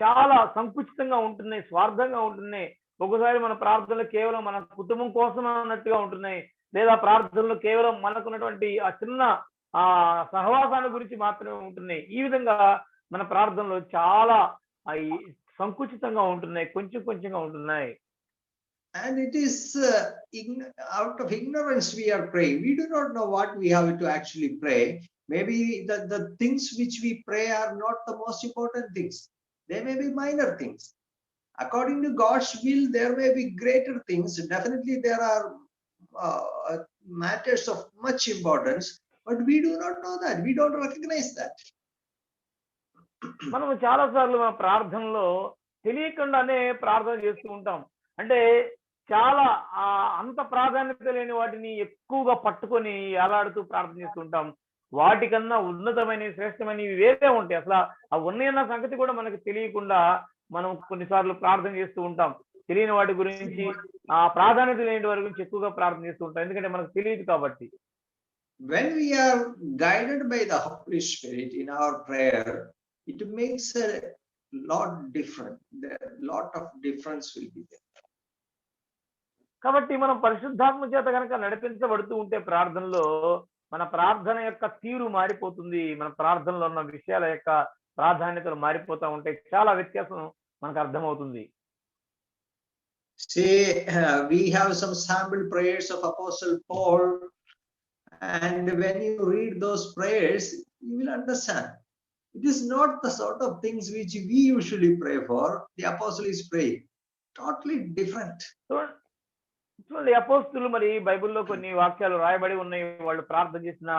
చాలా సంకుచితంగా ఉంటున్నాయి, స్వార్థంగా ఉంటున్నాయి. ఒకసారి మన ప్రార్థనలు కేవలం మన కుటుంబం కోసం అన్నట్టుగా ఉంటున్నాయి, లేదా ప్రార్థనలు కేవలం మనకున్నటువంటి ఆ చిన్న సహవాసాల గురించి మాత్రమే ఉంటున్నాయి. ఈ విధంగా మన ప్రార్థనలు చాలా సంకుచితంగా ఉంటున్నాయి, కొంచెంగా ఉంటున్నాయి. And it is out of ignorance we are praying. We do not know what we have to actually pray. Maybe the things which we pray are not the most important things. They may be minor things. According to God's will, there may be greater things. Definitely there are matters of much importance, but we do not know that. We don't recognize that. మనం చాలా సార్లు మన ప్రార్థనలో తెలియకుండానే ప్రార్థన చేస్తూ ఉంటాం. అంటే చాలా అంత ప్రాధాన్యత లేని వాటిని ఎక్కువగా పట్టుకొని ఏలాడుతూ ప్రార్థన చేస్తూ ఉంటాం. వాటికన్నా ఉన్నతమైన శ్రేష్టమైనవి వేరే ఉంటాయి. అసలు ఆ ఉన్నాయన్న సంగతి కూడా మనకు తెలియకుండా మనం కొన్నిసార్లు ప్రార్థన చేస్తూ ఉంటాం. తెలియని వాటి గురించి, ఆ ప్రాధాన్యత లేని వారి గురించి ఎక్కువగా ప్రార్థన చేస్తూ ఉంటాం. ఎందుకంటే మనకు తెలియదు కాబట్టి. When we are guided by the Holy Spirit in our prayer, it makes a lot different. A lot of difference will be there. కాబట్టి మనం పరిశుద్ధాత్మ చేత కనుక నడిపించబడుతూ ఉంటే ప్రార్థనలో మన ప్రార్థన యొక్క తీరు మారిపోతుంది. మన ప్రార్థనలో ఉన్న విషయాల యొక్క ప్రాధాన్యతలు మారిపోతూ ఉంటాయి. చాలా వ్యత్యాసం మనకు అర్థమవుతుంది. Say, we have some sample prayers of Apostle Paul, and when you read those prayers, you will understand. It is not the sort of things which we usually pray for. The apostle is praying. Totally different. చూడండి, అపోస్తులు మరి బైబిల్లో కొన్ని వాక్యాలు రాయబడి ఉన్నాయి. వాళ్ళు ప్రార్థన చేసిన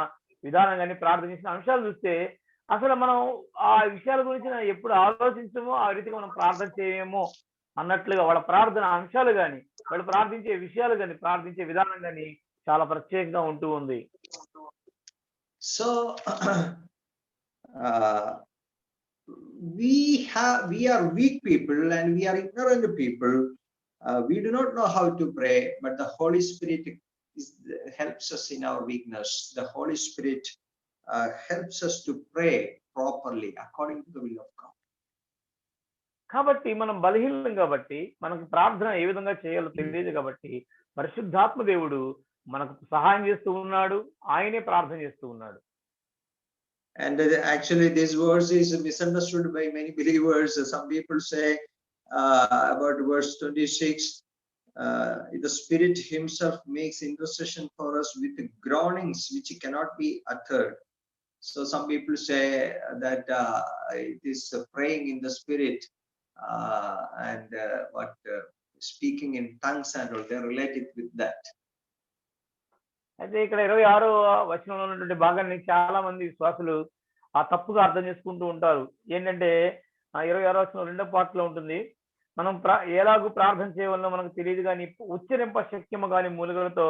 విధానం కానీ ప్రార్థన చేసిన అంశాలు చూస్తే అసలు మనం ఆ విషయాల గురించి ఎప్పుడు ఆలోచించమో ఆ రీతిగా మనం ప్రార్థన చేయమో అన్నట్లుగా వాళ్ళ ప్రార్థన అంశాలు కానీ వాళ్ళు ప్రార్థించే విషయాలు కానీ ప్రార్థించే విధానం కానీ చాలా ప్రత్యేకంగా ఉంటూ ఉంది. So we are weak people and we are ignorant people. We do not know how to pray, but the Holy Spirit helps us in our weakness. The Holy Spirit helps us to pray properly according to the will of God. కాబట్టి మనం బలహీనం కాబట్టి మనకు ప్రార్థన ఏ విధంగా చేయాలో తెలియదు కాబట్టి పరిశుద్ధాత్మ దేవుడు మనకు సహాయం చేస్తూ ఉన్నాడు. ఆయనే ప్రార్థన చేస్తూ ఉన్నాడు. And actually this verse is misunderstood by many believers. Some people say about verse 26, the Spirit himself makes intercession for us with groanings which cannot be uttered. So some people say that it is praying in the Spirit and speaking in tongues and all, they relate it with that. అయితే ఇక్కడ 26వ వచనంలో ఉన్నటువంటి భాగాన్ని చాలా మంది విశ్వాసులు ఆ తప్పుగా అర్థం చేసుకుంటూ ఉంటారు. ఏంటంటే 26వ వచనం రెండో పార్ట్ లో ఉంటుంది, మనం ఎలాగూ ప్రార్థన చేయవలనో మనకు తెలియదు కానీ ఉచ్చరింప శక్యము కాని మూలుగలతో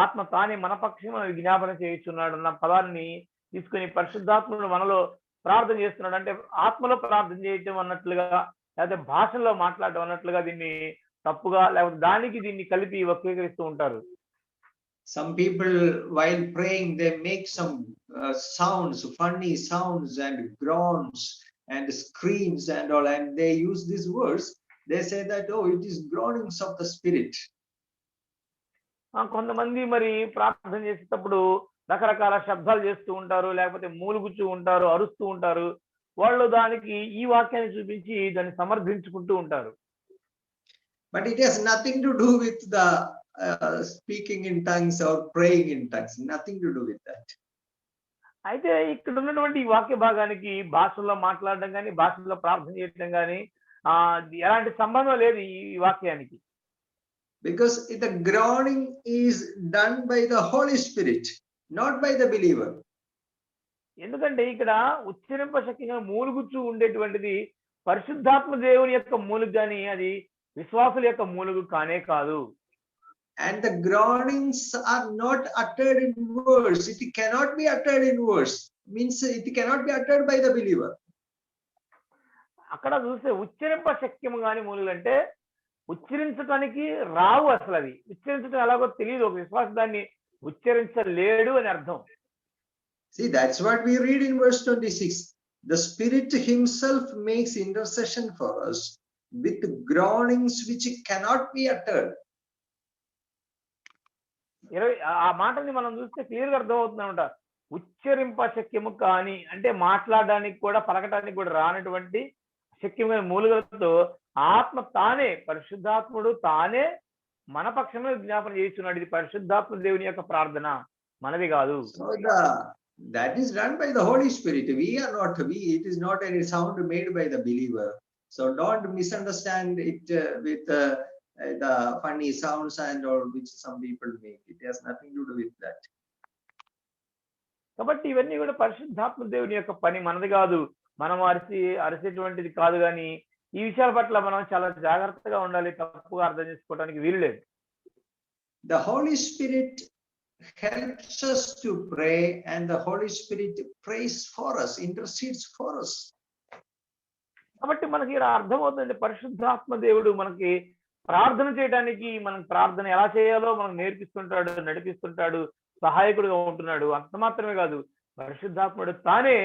ఆత్మ తానే మన పక్షం విజ్ఞాపన చేయుచున్నాడు అన్న పదాన్ని తీసుకుని పరిశుద్ధాత్ముడు మనలో ప్రార్థన చేస్తున్నాడు. అంటే ఆత్మలో ప్రార్థన చేయటం అన్నట్లుగా లేకపోతే భాషల్లో మాట్లాడటం అన్నట్లుగా దీన్ని తప్పుగా లేకపోతే దానికి దీన్ని కలిపి వక్రీకరిస్తూ ఉంటారు. Some people while praying they make some sounds, funny sounds and groans and screams and all, and they use these words. They say that, oh, it is groanings of the Spirit. కొంతమంది మరి ప్రార్థన చేసేటప్పుడు రకరకాల శబ్దాలు చేస్తూ ఉంటారు, లేకపోతే మూలుగుతూ ఉంటారు, అరుస్తూ ఉంటారు. వాళ్ళు దానికి ఈ వాక్యాన్ని చూపించి దాన్ని సమర్థించుకుంటూ ఉంటారు. But it has nothing to do with the speaking in tongues or praying in tongues. Nothing to do with that. అయితే ఇక్కడ ఉన్నటువంటి ఈ వాక్య భాగానికి భాషల్లో మాట్లాడడం కానీ భాషల్లో ప్రార్థన చేయడం కానీ ఎలాంటి సంబంధం లేదు ఈ వాక్యానికి. Because the groaning is done by the Holy Spirit, not by the believer. ఎందుకంటే ఇక్కడ ఉచ్చరింప శక్తిగా మూలుగుచూ ఉండేటువంటిది పరిశుద్ధాత్మ దేవుని యొక్క మూలుగు కానీ అది విశ్వాసుల యొక్క మూలుగు కానే కాదు. And the groanings are not uttered in words. It cannot be uttered in words. Means it cannot be uttered by the believer. అక్కడ చూస్తే ఉచ్చరింప శక్యము కాని మూలుగులు అంటే ఉచ్చరించడానికి రావు. అసలు అవి ఉచ్చరించడం ఎలాగో తెలియదు. ఒక విశ్వాసం దాన్ని ఉచ్చరించలేడు అని అర్థం. See, that's what we read in verse 26. The Spirit himself makes intercession for us with groanings which cannot be uttered. ఆ మాటని మనం చూస్తే క్లియర్ గా అర్థమవుతుందన్నమాట. ఉచ్చరింప శక్యము కానీ అంటే మాట్లాడడానికి కూడా పలకటానికి కూడా రానటువంటి శక్యమైన మూలుగలతో ఆత్మ తానే పరిశుద్ధాత్ముడు తానే మన పక్షంలో జ్ఞాపన చేస్తున్నాడు. ఇది పరిశుద్ధాత్మ దేవుని యొక్క ప్రార్థన, మనది కాదు. That is done by the Holy Spirit. It is not any sound made by the believer. So don't misunderstand it with the funny sounds and all which some people make. It has nothing to do with that. కాబట్టి ఇవన్నీ కూడా పరిశుద్ధాత్మ దేవుని యొక్క పని, మనది కాదు. మనం అరిసేటువంటిది కాదు. కానీ ఈ విషయాల పట్ల మనం చాలా జాగ్రత్తగా ఉండాలి. తప్పుగా అర్థం చేసుకోవడానికి వీలు లేదు. The Holy Spirit helps us to pray, and the Holy Spirit prays for us, intercedes for us. కాబట్టి మనకి ఇలా అర్థమవుతుంది, పరిశుద్ధాత్మ దేవుడు మనకి ప్రార్థన చేయడానికి, మనకి ప్రార్థన ఎలా చేయాలో మనకు నేర్పిస్తుంటాడు, నడిపిస్తుంటాడు, సహాయకుడుగా ఉంటున్నాడు. అంత మాత్రమే కాదు, పరిశుద్ధాత్ముడు తానే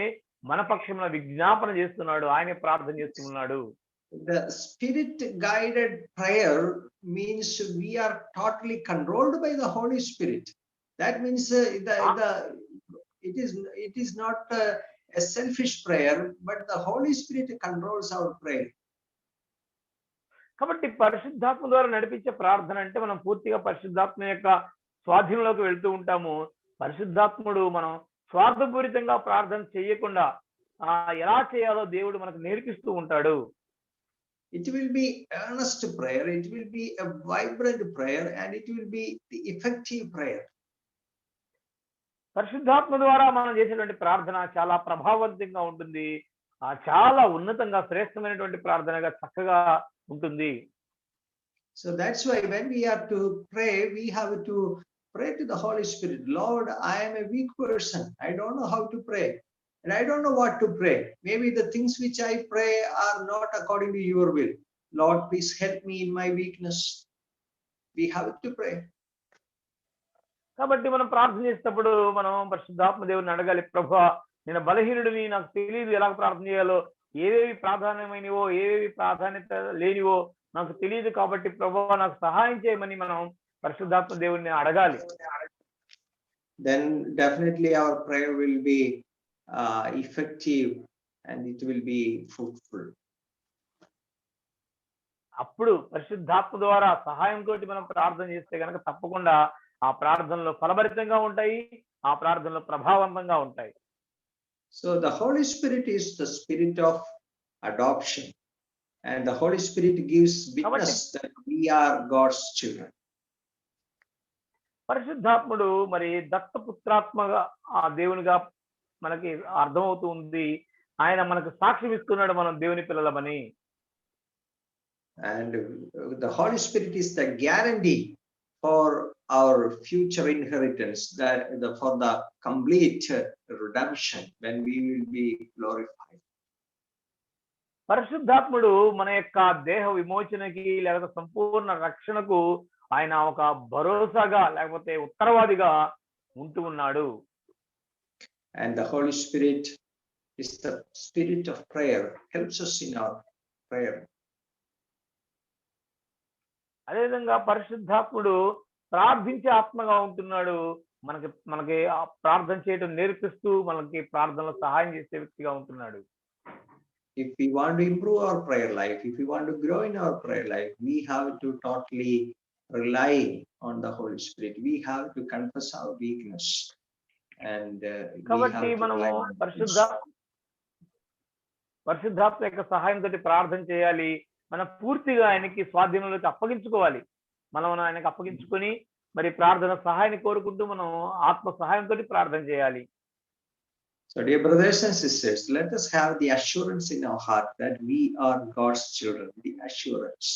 మన పక్షంలో విజ్ఞాపన చేస్తున్నాడు, ఆయనే ప్రార్థన చేస్తున్నాడు. The spirit guided prayer means we are totally controlled by the Holy Spirit. That means it is not a selfish prayer, but the Holy Spirit controls our prayer. కాబట్టి పరిశుద్ధాత్మ ద్వారా నడిపించే ప్రార్థన అంటే మనం పూర్తిగా పరిశుద్ధాత్మ యొక్క స్వాధీనంలోకి వెళ్తూ ఉంటాము. పరిశుద్ధాత్ముడు మనం స్వార్థపూరితంగా ప్రార్థన చేయకుండా ఎలా చేయాలో దేవుడు మనకు నేర్పిస్తూ ఉంటాడు. It will be earnest prayer, it will be a vibrant prayer, and it will be the effective prayer. పరిశుద్ధాత్మ ద్వారా మనం చేసేటువంటి ప్రార్థన చాలా ప్రభావవంతంగా ఉంటుంది, చాలా ఉన్నతంగా శ్రేష్టమైనటువంటి ప్రార్థనగా చక్కగా ఉంటుంది. So that's why when we are to pray, we have to pray to the Holy Spirit. Lord, I am a weak person, I don't know how to pray, and I don't know what to pray. Maybe the things which I pray are not according to your will. Lord, please help me in my weakness. We have to pray. కాబట్టి మనం ప్రార్థన చేసేటప్పుడు మనం పరిశుద్ధాత్మ దేవుని అడగాలి, ప్రభువా నేను బలహీనుడిని, నాకు తెలియదు ఎలా ప్రార్థన చేయాలో, ఏవేవి ప్రాధాన్యమైనవో ఏవేవి ప్రాధాన్యత లేనివో నాకు తెలియదు, కాబట్టి ప్రభువా నాకు సహాయం చేయమని మనం పరిశుద్ధాత్మ దేవుని అడగాలి. Then definitely our prayer will be effective and it will be fruitful. అప్పుడు పరిశుద్ధాత్మ ద్వారా సహాయంతో మనం ప్రార్థన చేస్తే కనుక తప్పకుండా ఆ ప్రార్థనలో ఫలభరితంగా ఉంటాయి, ఆ ప్రార్థనలో ప్రభావవంతంగా ఉంటాయి. So the Holy Spirit is the spirit of adoption, and the Holy Spirit gives witness that we are God's children. పరిశుద్ధాత్ముడు మరి దత్తపుత్రాత్మగా ఆ దేవునిగా మనకి అర్థమవుతుంది. ఆయన మనకు సాక్ష్యం ఇస్తున్నాడు మనం దేవుని పిల్లలమని. And the Holy Spirit is the guarantee for our future inheritance, that for the complete redemption when we will be glorified. పరిశుద్ధాత్ముడు మన యొక్క దేహ విమోచనకి లేకపోతే సంపూర్ణ రక్షణకు ఆయన ఒక భరోసాగా లేకపోతే ఉత్తరవాదిగా ఉంటూ ఉన్నాడు. And the Holy Spirit is the spirit of prayer, helps us in our prayer. అదేవిధంగా పరిశుద్ధాత్ముడు ప్రార్థించే ఆత్మగా ఉంటున్నాడు, మనకి ప్రార్థన చేయడం నేర్పిస్తూ మనకి ప్రార్థనలో సహాయం చేసే వ్యక్తిగా ఉంటున్నాడు. If we want to improve our prayer life, if we want to grow in our prayer life, we have to totally rely on the Holy Spirit. We have to confess our weakness, and కాబట్టి మనము పరిశుద్ధాత్మ యొక్క సహాయంతో ప్రార్థన చేయాలి. మనం పూర్తిగా ఆయనకి స్వాధీనంలోకి అప్పగించుకోవాలి. మనం ఆయనకు అప్పగించుకొని మరి ప్రార్థన సహాయాన్ని కోరుకుంటూ మనం ఆత్మ సహాయంతో ప్రార్థన చేయాలి. So dear brothers and sisters, let us have the assurance in our heart that we are God's children, the assurance.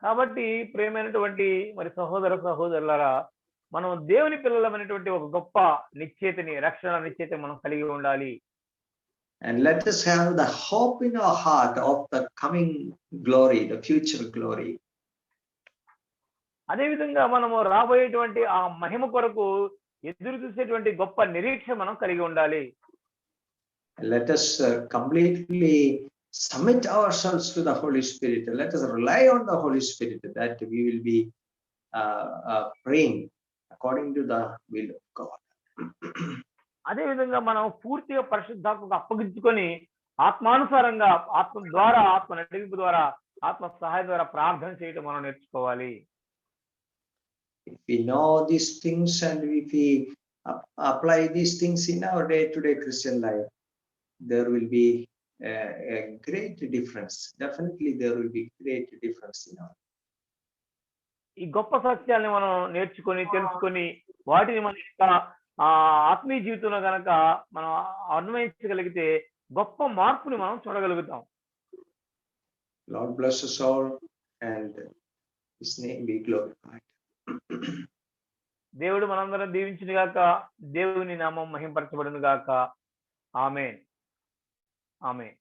కాబట్టి ప్రియమైనటువంటి మరి సహోదరులారా, మనం దేవుని పిల్లలమైనటువంటి ఒక గొప్ప నిశ్చయితని, రక్షణ నిశ్చయిత మనం కలిగి ఉండాలి. And let us have the hope in our heart of the coming glory, the future glory. అదే విధంగా మనము రాబోయేటువంటి ఆ మహిమ కొరకు ఎదురు చూసేటువంటి గొప్ప నిరీక్ష మనం కలిగి ఉండాలి. Let us completely submit ourselves to the Holy Spirit. Let us rely on the Holy Spirit that we will be praying according to the will of God. అదే విధంగా మనం పూర్తిగా పరిశుద్ధాత్మకు అప్పగించుకొని ఆత్మానుసారంగా ఆత్మ ద్వారా, ఆత్మ నడిపింపు ద్వారా, ఆత్మ సహాయం ద్వారా ప్రార్థన చేయడం మనం నేర్చుకోవాలి. If we know these things and if we apply these things in our day-to-day Christian life, there will be a great difference. Definitely there will be great difference in our. ఈ గొప్ప సత్యాల్ని మనం నేర్చుకొని తెలుసుకొని వాటిని మన యొక్క ఆత్మీయ జీవితంలో గనక మనం అన్వయించగలిగితే గొప్ప మార్పుని మనం చూడగలుగుతాం. Lord bless us all and His name be glorified. దేవుడు మనందరం దీవించును గాక, దేవుని నామం మహింపరచబడును గాక. ఆమేన్. ఆమేన్.